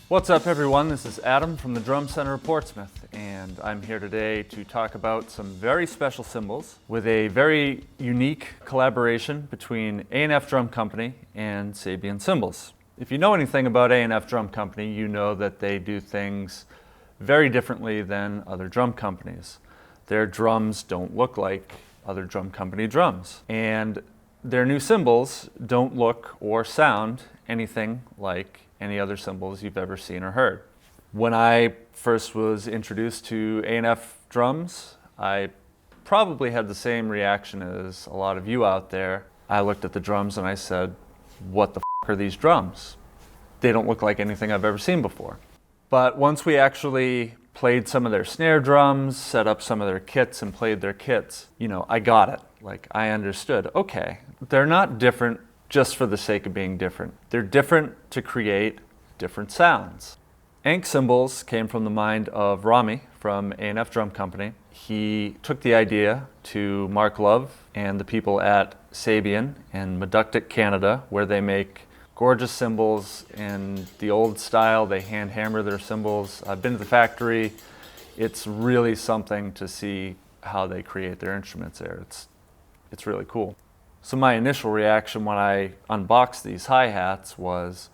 What's up everyone, this is Adam from the Drum Center of Portsmouth, and I'm here today to talk about some very special cymbals with a very unique collaboration between A&F Drum Company and Sabian cymbals. If you know anything about A&F Drum Company, you know that they do things very differently than other drum companies. Their drums don't look like other drum company drums, and their new cymbals don't look or sound anything like any other cymbals you've ever seen or heard. When I first was introduced to A&F drums, I probably had the same reaction as a lot of you out there. I looked at the drums and I said, what the f are these drums? They don't look like anything I've ever seen before. But once we actually played some of their snare drums, set up some of their kits and played their kits, I got it. I understood, okay, they're not different just for the sake of being different. They're different to create different sounds. Ankh Cymbals came from the mind of Rami from A&F Drum Company. He took the idea to Mark Love and the people at Sabian in Meductic, Canada, where they make gorgeous cymbals in the old style. They hand hammer their cymbals. I've been to the factory. It's really something to see how they create their instruments there. It's really cool. So my initial reaction when I unboxed these hi-hats was,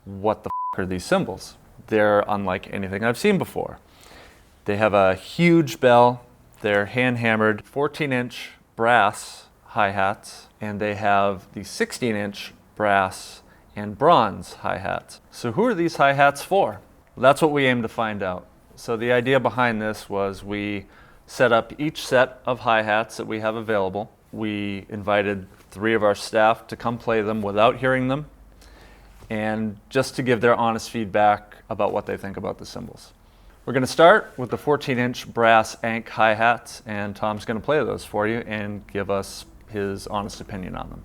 what the f are these cymbals? They're unlike anything I've seen before. They have a huge bell, they're hand-hammered 14-inch brass hi-hats, and they have the 16-inch brass and bronze hi-hats. So who are these hi-hats for? Well, that's what we aim to find out. So the idea behind this was we set up each set of hi-hats that we have available. We invited 3 of our staff to come play them without hearing them, and just to give their honest feedback about what they think about the cymbals. We're going to start with the 14-inch brass Ankh hi-hats, and Tom's going to play those for you and give us his honest opinion on them.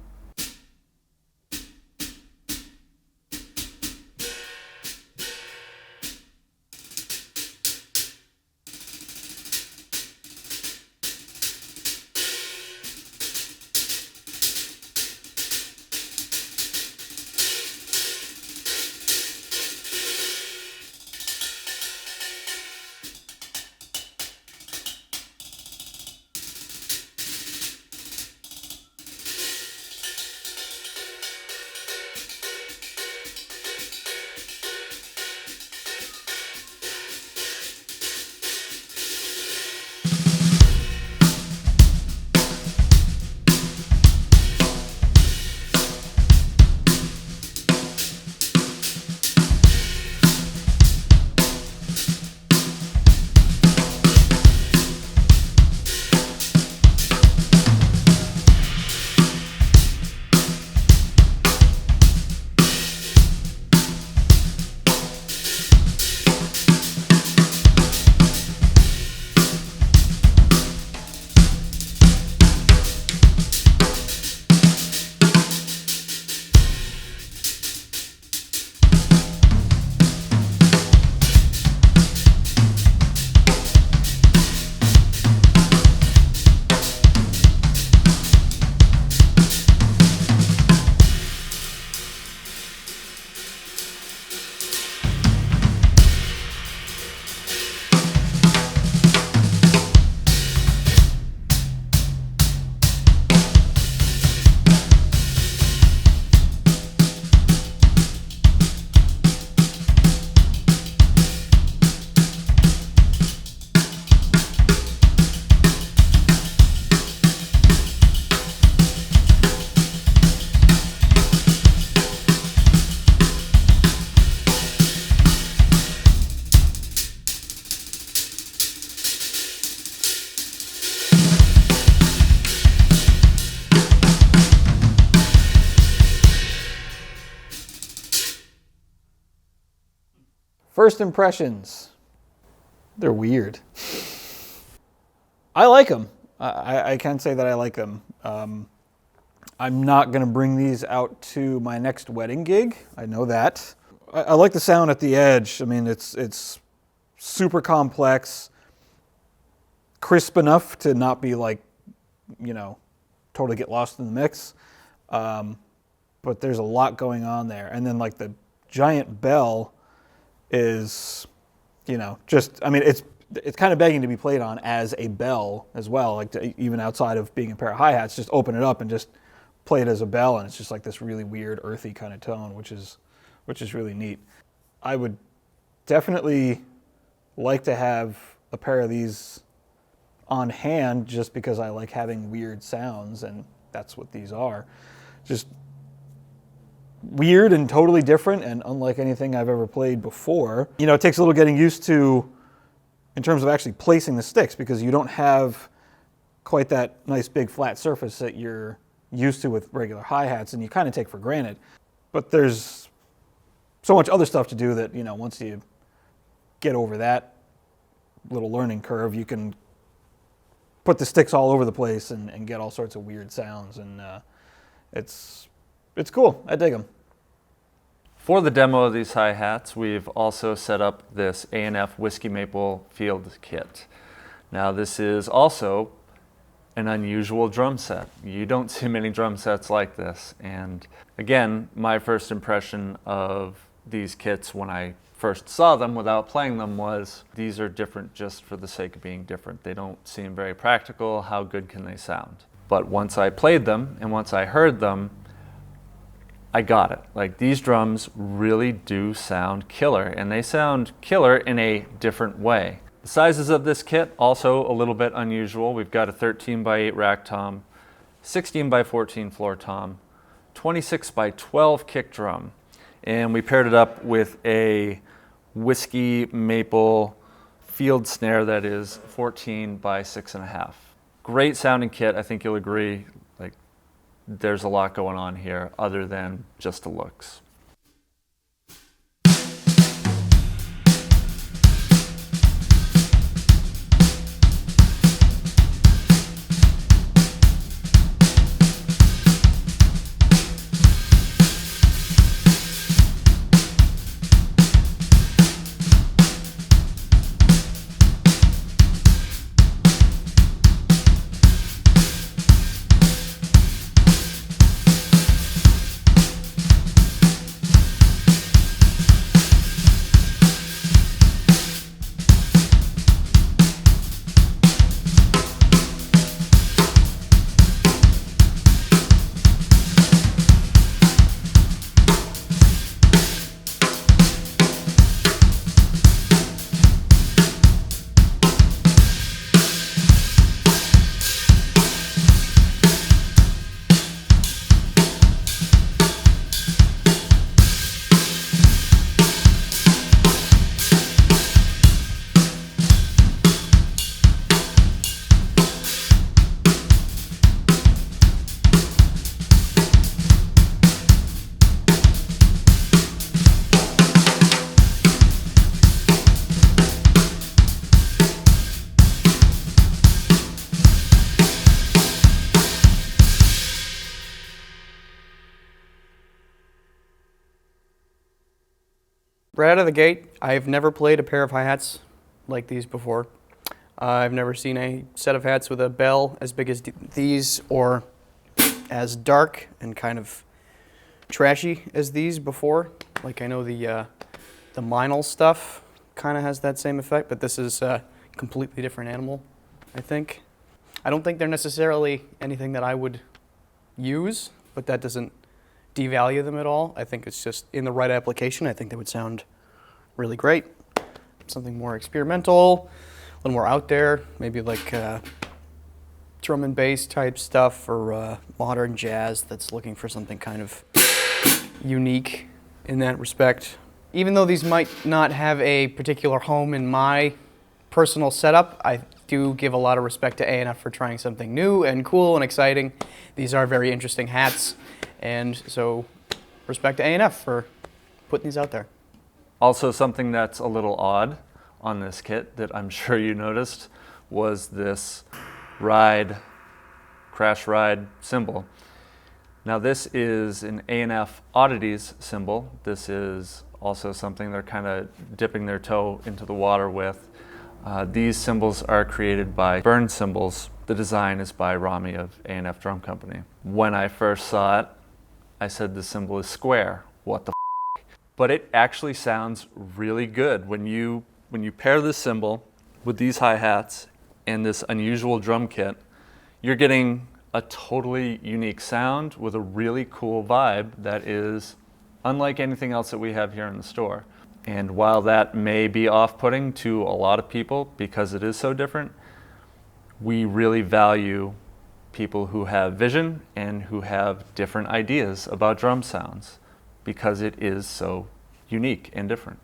First impressions, they're weird. I like them. I can say that I like them. I'm not going to bring these out to my next wedding gig. I know that. I like the sound at the edge. I mean, it's super complex, crisp enough to not be like, totally get lost in the mix. But there's a lot going on there. And then like the giant bell is, just, I mean, it's kind of begging to be played on as a bell as well, like even outside of being a pair of hi-hats, just open it up and just play it as a bell, and it's just like this really weird, earthy kind of tone, which is really neat. I would definitely like to have a pair of these on hand just because I like having weird sounds, and that's what these are. Just weird and totally different and unlike anything I've ever played before. It takes a little getting used to in terms of actually placing the sticks, because you don't have quite that nice big flat surface that you're used to with regular hi-hats, and you kind of take for granted. But there's so much other stuff to do that, once you get over that little learning curve, you can put the sticks all over the place and get all sorts of weird sounds, and it's cool. I dig them. For the demo of these hi-hats, we've also set up this A&F Whiskey Maple Field Kit. Now this is also an unusual drum set. You don't see many drum sets like this, and again, my first impression of these kits when I first saw them without playing them was, these are different just for the sake of being different. They don't seem very practical. How good can they sound? But once I played them and once I heard them, I got it. Like, these drums really do sound killer, and they sound killer in a different way. The sizes of this kit also a little bit unusual. We've got a 13x8 rack tom, 16x14 floor tom, 26x12 kick drum, and we paired it up with a Whisky Maple field snare that is 14x6.5. Great sounding kit. I think you'll agree. Like, there's a lot going on here other than just the looks. Right out of the gate, I've never played a pair of hi-hats like these before. I've never seen a set of hats with a bell as big as these, or as dark and kind of trashy as these before. Like, I know the Meinl stuff kind of has that same effect, but this is a completely different animal, I think. I don't think they're necessarily anything that I would use, but that doesn't devalue them at all. I think it's just in the right application, I think they would sound really great. Something more experimental, a little more out there, maybe like drum and bass type stuff, or modern jazz that's looking for something kind of unique in that respect. Even though these might not have a particular home in my personal setup, I do give a lot of respect to A&F for trying something new and cool and exciting. These are very interesting hats, and so respect to A&F for putting these out there. Also, something that's a little odd on this kit that I'm sure you noticed was this crash ride cymbal. Now, this is an A&F Oddities cymbal. This is also something they're kind of dipping their toe into the water with. These cymbals are created by Burn Cymbals. The design is by Rami of A&F Drum Company. When I first saw it, I said the cymbal is square. What the f***? but it actually sounds really good when you pair this cymbal with these hi-hats and this unusual drum kit. You're getting a totally unique sound with a really cool vibe that is unlike anything else that we have here in the store. And while that may be off-putting to a lot of people because it is so different, we really value people who have vision and who have different ideas about drum sounds because it is so unique and different.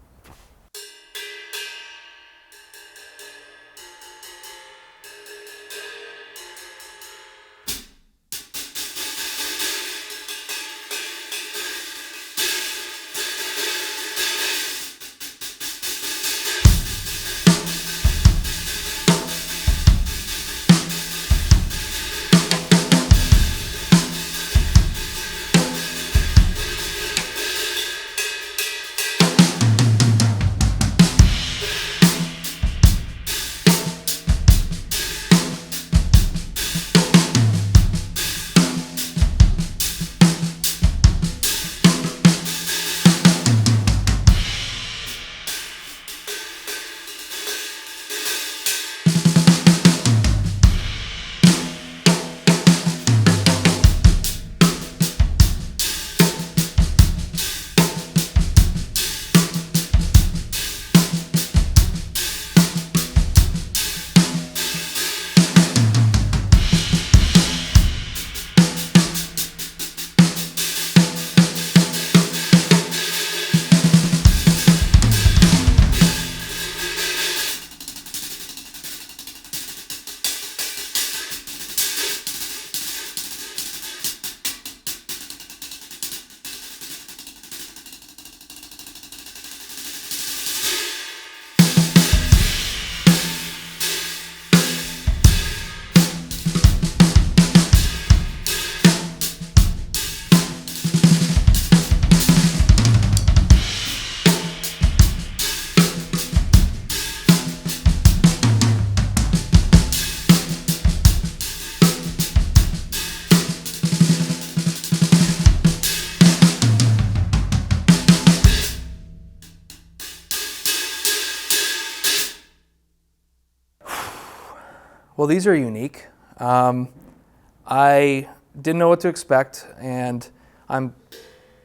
Well, these are unique. I didn't know what to expect, and I'm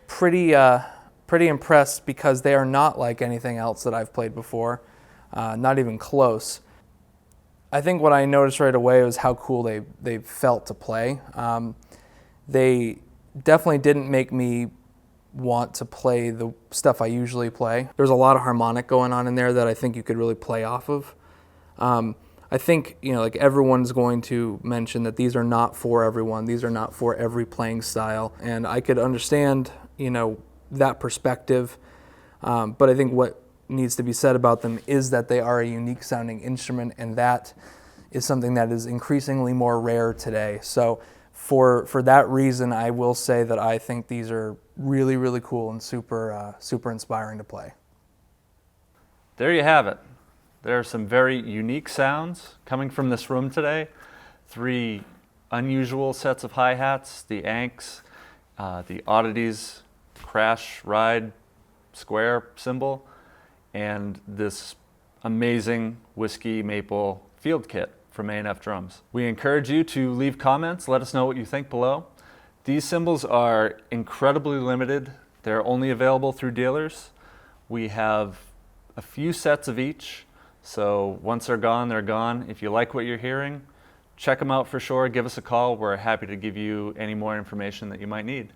pretty impressed because they are not like anything else that I've played before, not even close. I think what I noticed right away was how cool they felt to play. They definitely didn't make me want to play the stuff I usually play. There's a lot of harmonic going on in there that I think you could really play off of. I think, like everyone's going to mention that these are not for everyone. These are not for every playing style. And I could understand, that perspective. But I think what needs to be said about them is that they are a unique sounding instrument, and that is something that is increasingly more rare today. So for that reason, I will say that I think these are really, really cool and super inspiring to play. There you have it. There are some very unique sounds coming from this room today. 3 unusual sets of hi-hats, the Ankhs, the Oddities, Crash, Ride, Square cymbal, and this amazing Whisky Maple field kit from A&F Drums. We encourage you to leave comments, let us know what you think below. These cymbals are incredibly limited. They're only available through dealers. We have a few sets of each. So once they're gone, they're gone. If you like what you're hearing, check them out for sure. Give us a call. We're happy to give you any more information that you might need.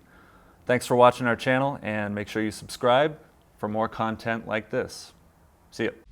Thanks for watching our channel, and make sure you subscribe for more content like this. See ya.